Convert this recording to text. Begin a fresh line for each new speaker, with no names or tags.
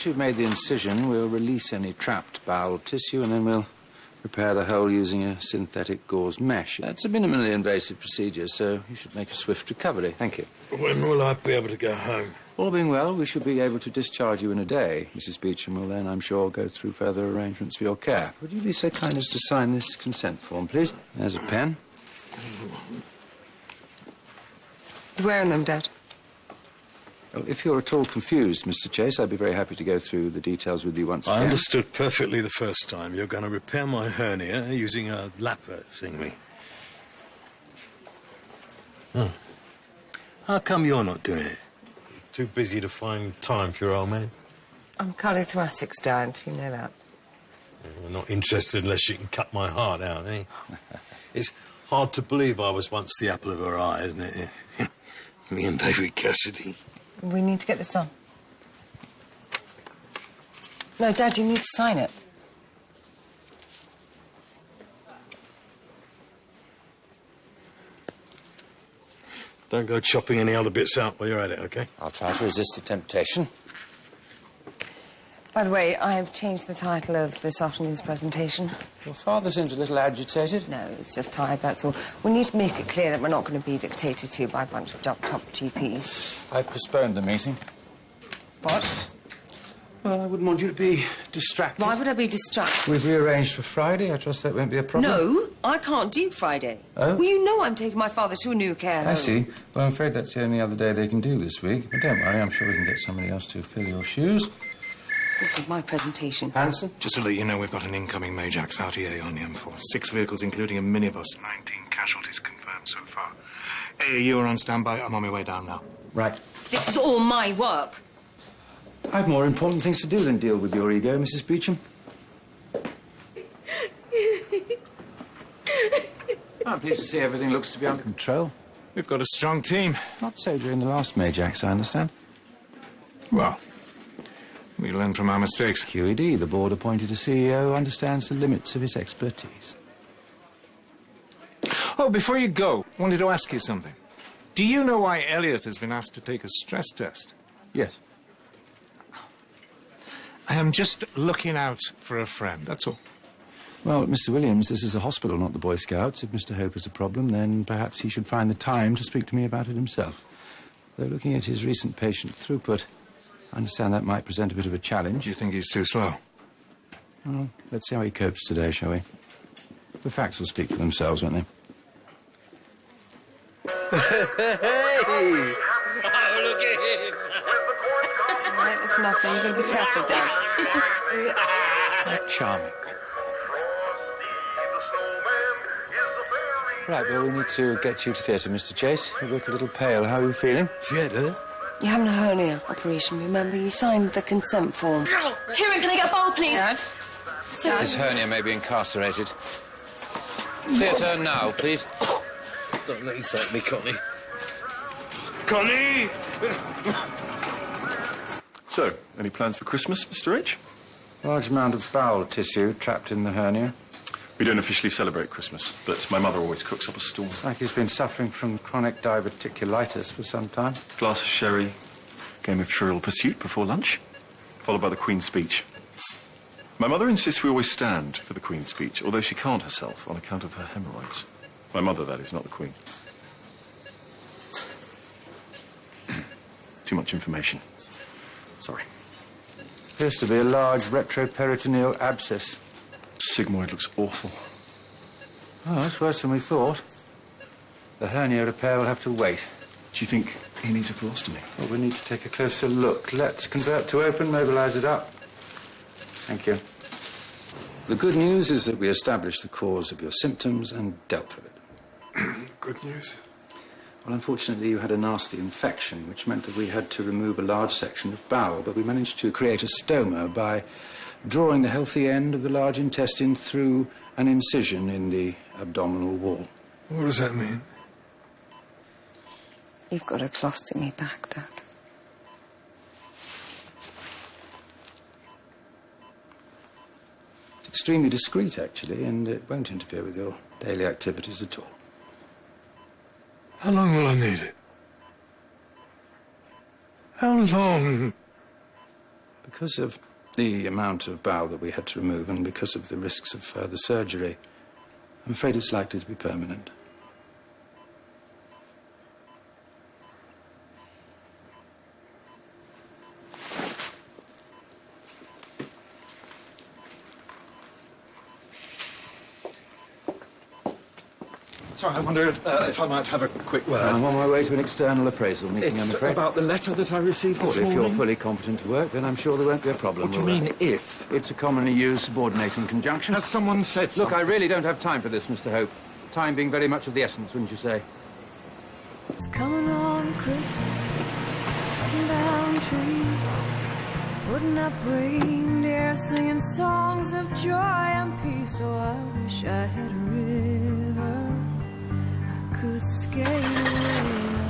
you've made the incision, we'll release any trapped bowel tissue and then we'll repair the hole using a synthetic gauze mesh. It's a minimally invasive procedure, so you should make a swift recovery. Thank you.
When will I be able to go home?
All being well, we should be able to discharge you in a day. Mrs. Beecham will then, I'm sure, go through further arrangements for your care. Would you be so kind as to sign this consent form, please? There's a pen.
You're wearing them, Dad?
Well, if you're at all confused, Mr. Chase, I'd be very happy to go through the details with you once again.
I understood perfectly the first time. You're going to repair my hernia using a lapper thingy. How come you're not doing it? You're too busy to find time for your old man?
I'm cardiothoracics, Dad. You know that.
You're not interested unless you can cut my heart out, eh? It's hard to believe I was once the apple of her eye, isn't it? Me and David Cassidy.
We need to get this done. No, Dad, you need to sign it.
Don't go chopping any other bits out while you're at it, OK?
I'll try to resist the temptation.
By the way, I've changed the title of this afternoon's presentation.
Your father seems a little agitated.
No, it's just tired, that's all. We need to make it clear that we're not going to be dictated to by a bunch of top GPs.
I've postponed the meeting.
What?
Well, I wouldn't want you to be distracted.
Why would I be distracted?
We've rearranged for Friday. I trust that won't be a problem.
No, I can't do Friday.
Oh?
Well, you know I'm taking my father to a new care home.
I see. Well, I'm afraid that's the only other day they can do this week. But don't worry, I'm sure we can get somebody else to fill your shoes.
This is my presentation.
Hanssen?
Just to let you know, we've got an incoming Majax RTA on the M4. 6 vehicles, including a minibus. 19 casualties confirmed so far. AAU are on standby. I'm on my way down now.
Right.
This is all my work.
I have more important things to do than deal with your ego, Mrs. Beecham. I'm pleased to see everything looks to be under control.
We've got a strong team.
Not so during the last Majax, I understand.
Well, we learn from our mistakes.
QED, the board-appointed CEO, understands the limits of his expertise.
Oh, before you go, I wanted to ask you something. Do you know why Elliot has been asked to take a stress test?
Yes.
I am just looking out for a friend, that's all.
Well, Mr. Williams, this is a hospital, not the Boy Scouts. If Mr. Hope has a problem, then perhaps he should find the time to speak to me about it himself. Though looking at his recent patient throughput, I understand that might present a bit of a challenge.
Do you think he's too slow?
Well, let's see how he copes today, shall we? The facts will speak for themselves, won't they?
Hey! Oh, look at him!
All right, listen up there. You've got to be careful, Dad.
Charming. Right, well, we need to get you to theatre, Mr. Chase. You look a little pale. How are you feeling?
Theatre?
You're having a hernia operation, remember? You signed the consent form.
Kieran, can I get a bowl, please?
Dad?
This hernia may be incarcerated. Theatre now, please.
Don't let him take me, Connie. Connie!
So, any plans for Christmas, Mr. H?
Large amount of bowel tissue trapped in the hernia.
We don't officially celebrate Christmas, but my mother always cooks up a storm.
Like he's been suffering from chronic diverticulitis for some time.
Glass of sherry, game of Trivial Pursuit before lunch, followed by the Queen's speech. My mother insists we always stand for the Queen's speech, although she can't herself on account of her hemorrhoids. My mother, that is, not the Queen. Too much information. Sorry.
Appears to be a large retroperitoneal abscess.
Sigmoid looks awful.
Oh, that's worse than we thought. The hernia repair will have to wait.
Do you think he needs a colostomy?
Well, we need to take a closer look. Let's convert to open, mobilise it up. Thank you. The good news is that we established the cause of your symptoms and dealt with it.
Good news.
Well, unfortunately, you had a nasty infection, which meant that we had to remove a large section of bowel, but we managed to create a stoma by drawing the healthy end of the large intestine through an incision in the abdominal wall.
What does that mean?
You've got a colostomy back, Dad.
It's extremely discreet, actually, and it won't interfere with your daily activities at all.
How long will I need it? How long?
Because of the amount of bowel that we had to remove and because of the risks of further surgery, I'm afraid it's likely to be permanent.
Sorry, I wonder if I might have a quick word.
I'm on my way to an external appraisal meeting, I'm afraid.
About the letter that I received this
Well, if
morning.
you're fully competent to work, then I'm sure there won't be a problem.
What do you mean, if?
It's a commonly used subordinating conjunction.
Has someone said
Look,
something?
I really don't have time for this, Mr. Hope. Time being very much of the essence, wouldn't you say?
It's coming on Christmas, cutting down trees, putting up reindeer, singing songs of joy and peace. Oh, I wish I had a river I could skate away.